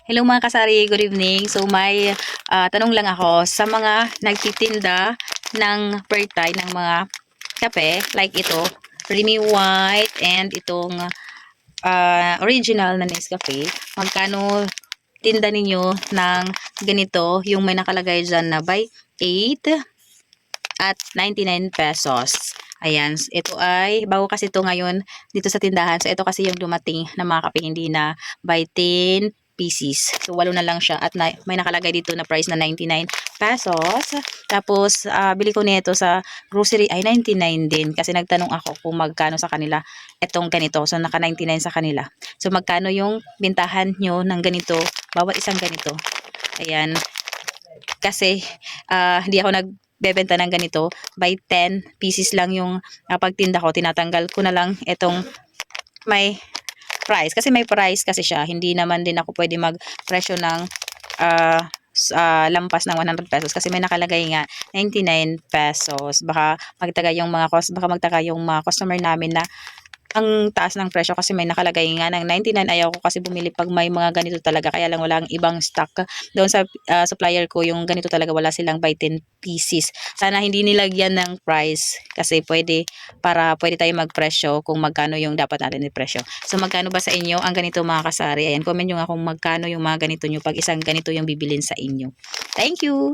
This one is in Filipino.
Hello mga kasari, good evening. So may tanong lang ako sa mga nagtitinda ng pertay ng mga kape like ito, creamy white and itong original na Nescafe. Magkano tinda ninyo ng ganito, yung may nakalagay dyan na buy 8 at 99 pesos. Ayan, ito ay, bago kasi ito ngayon dito sa tindahan. So, ito kasi yung dumating na mga kape, hindi na by 10 pieces. So, 8 na lang siya at may nakalagay dito na price na 99 pesos. Tapos, bili ko nito sa grocery ay 99 din kasi nagtanong ako kung magkano sa kanila itong ganito. So, naka 99 sa kanila. So, magkano yung bintahan nyo ng ganito, bawat isang ganito. Ayan, kasi hindi ako nagbebenta ng ganito by 10 pieces lang yung pagtinda ko, tinatanggal ko na lang itong may price kasi may price kasi siya, hindi naman din ako pwede mag presyo ng lampas ng 100 pesos kasi may nakalagay nga 99 pesos. Baka magtaka yung mga customer namin na ang taas ng presyo kasi may nakalagay nga ng 99. Ayaw ko kasi bumili pag may mga ganito talaga, kaya lang walang ibang stock doon sa supplier ko. Yung ganito talaga wala silang by 10 pieces. Sana hindi nilagyan ng price kasi pwede tayo magpresyo kung magkano yung dapat natin i-presyo. So magkano ba sa inyo ang ganito mga kasari? Ayan, comment nyo nga kung magkano yung mga ganito nyo pag isang ganito yung bibilin sa inyo. Thank you.